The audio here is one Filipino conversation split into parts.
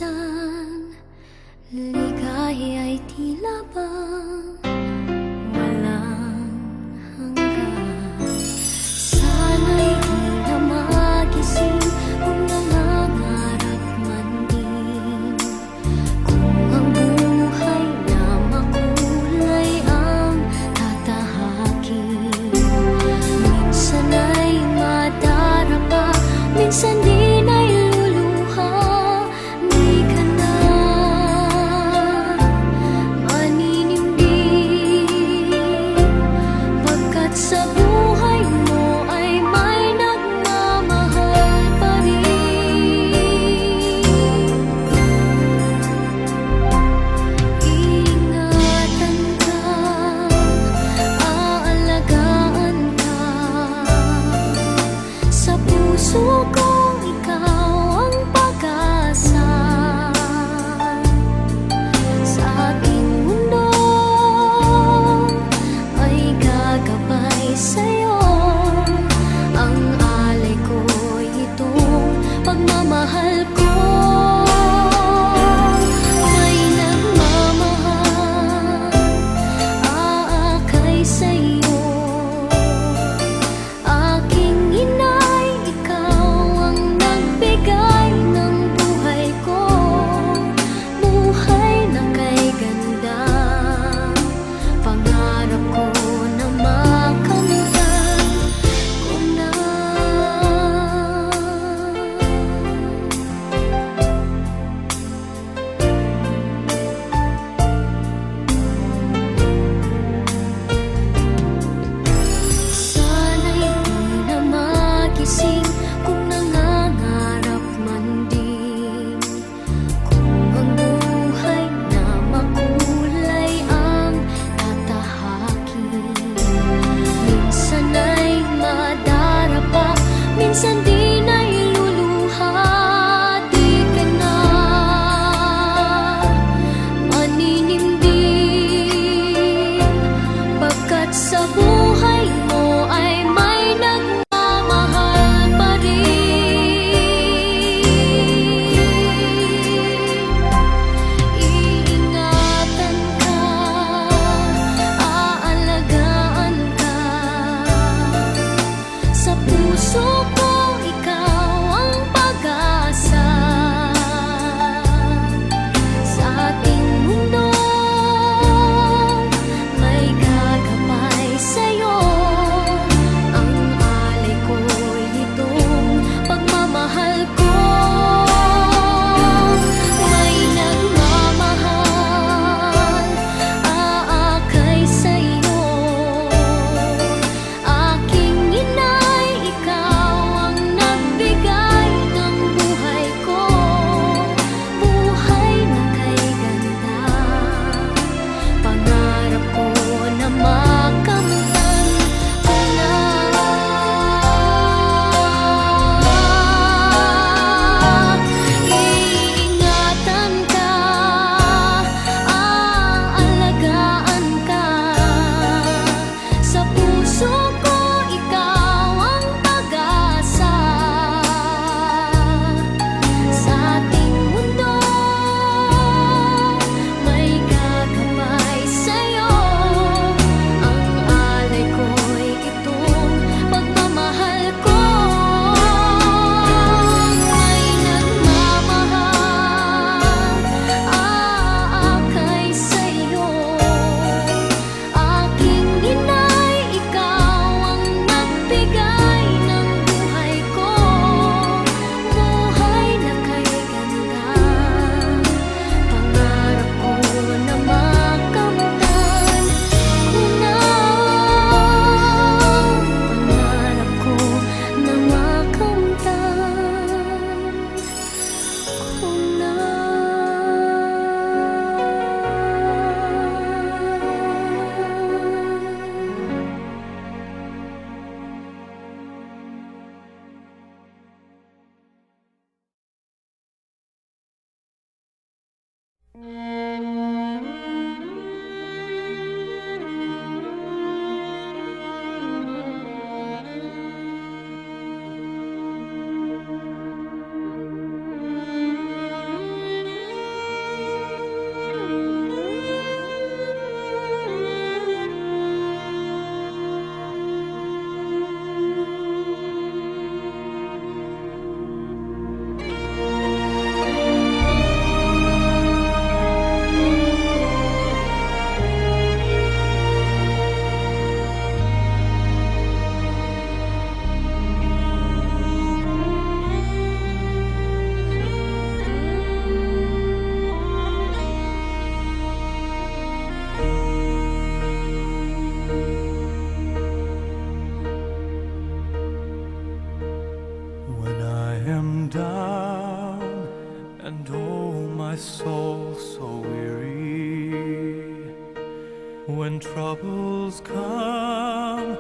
minsan ligaya'y tila bang walang hanggan. Sana'y di na magising kung nangangarap man din, kung ang buhay na makulay ang tatahakin. Minsan ay madarapa, minsan din ay luluha. Di ka na maninindig, pagkat sa buhay mo ay may nagmamahal pa rin. Iingatan ka, aalagaan ka, sa puso ko ikaw ang pag-asa. Sa aking mundo ay gagabay sa'yo, ang alay ko'y itong pagmamahal ko. May nagmamahal, aakay sa'yo. Aking inay, ikaw ang nagbigay ng buhay ko, buhay na kay ganda. Pangarap ko na makamtan ko na. Sana'y di na magising kung nangangarap man din, kung ang buhay na makulay ang tatahakin. Minsan ay madarapa, minsan din ay luluha. Di ka na maninindig, pagkat sa buhay mo ay may nagmamahal pa rin. Iingatan ka, aalagaan ka, sa puso ko ikaw ang pag-asa. Sa ating mundo may gagabay sa'yo, ang alay ko'y itong pagmamahal ko. May nagmamahal, aakay sa'yo. Aking inay, ikaw ang nagbigay ng buhay ko, buhay na kay ganda. Pangarap ko na makamtan ko na. Iingatan ka, aalagaan ka, sa puso ko ikaw ang pag-asa. Sa ating mundo may gagabay sa'yo, ang alay ko'y itong pagmamahal ko. May nagmamahal, aakay sa'yo. Aking inay, ikaw ang nagbigay ng buhay ko, buhay na kay ganda. Pangarap ko na makamtan ko na. Pangarap ko na makamtan ko na. my soul so weary, when troubles come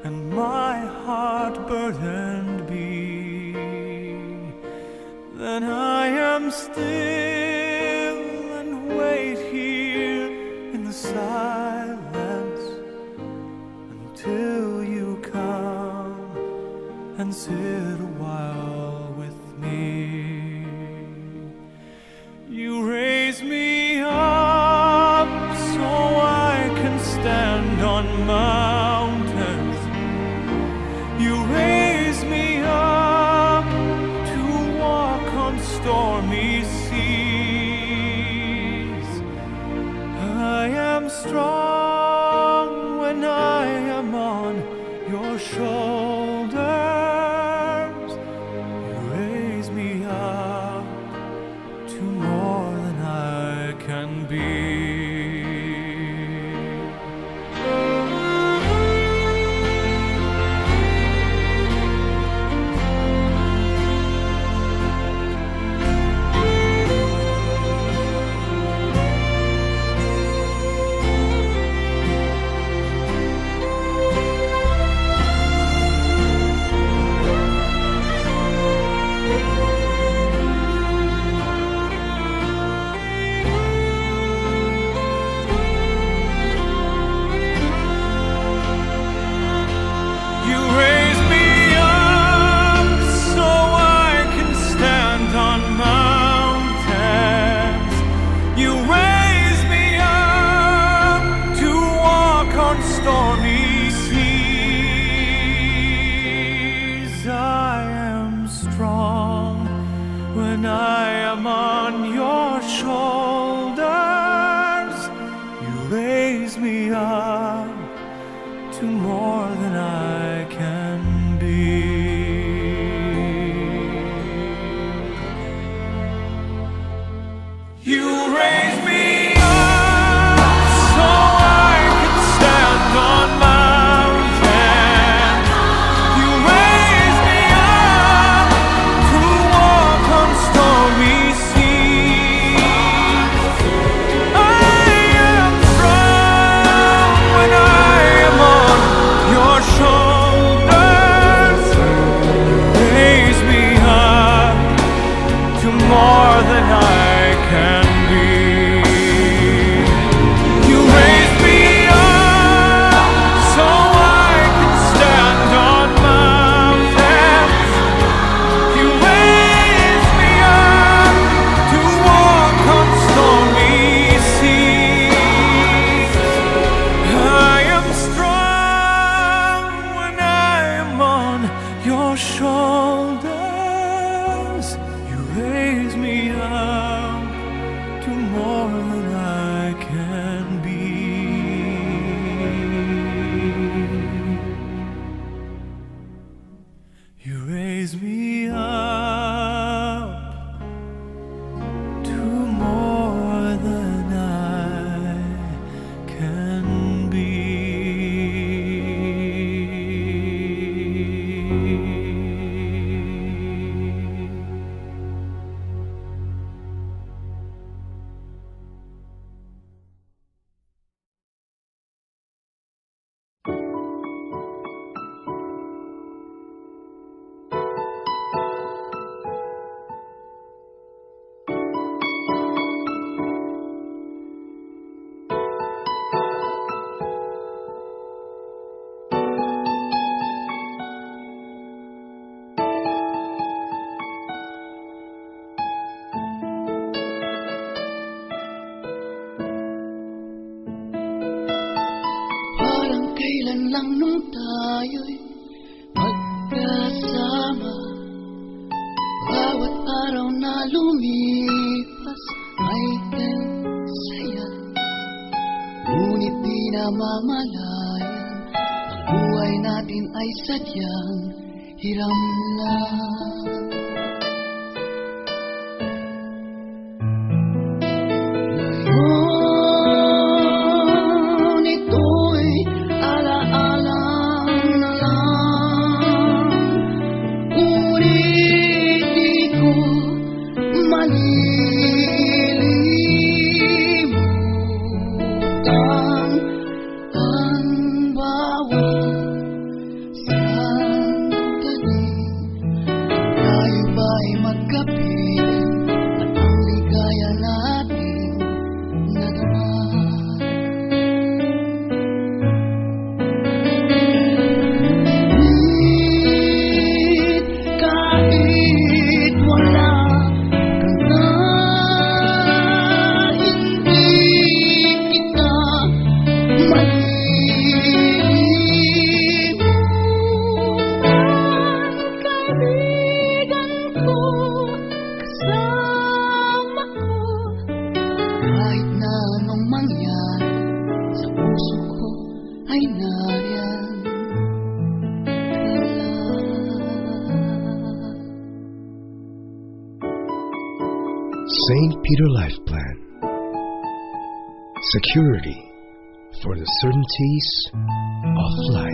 and my heart burdened be, then I am still and wait here in the silence until you come and sit a while with me. You raise me up so I can stand on mountains. You raise me up to walk on stormy seas. I am strong when I am on your shoulders. You raise me up to more than I can be. Stormy seas, I am strong when I am on your shoulders. You raise me up to more than I can be. You raise me more than I can be. You raise me up so I can stand on mountains. You raise me up to walk on stormy seas. I am strong when I am on your shoulders. Raise me up to more than I can be. You raise me up to more than I can be. Kailan lang nung tayo'y magkasama, bawat araw na lumipas ay saya. Ngunit di namamalayan, ang buhay natin ay sadyang hiram lang. St. Peter Life Plan. Security for the certainties of life.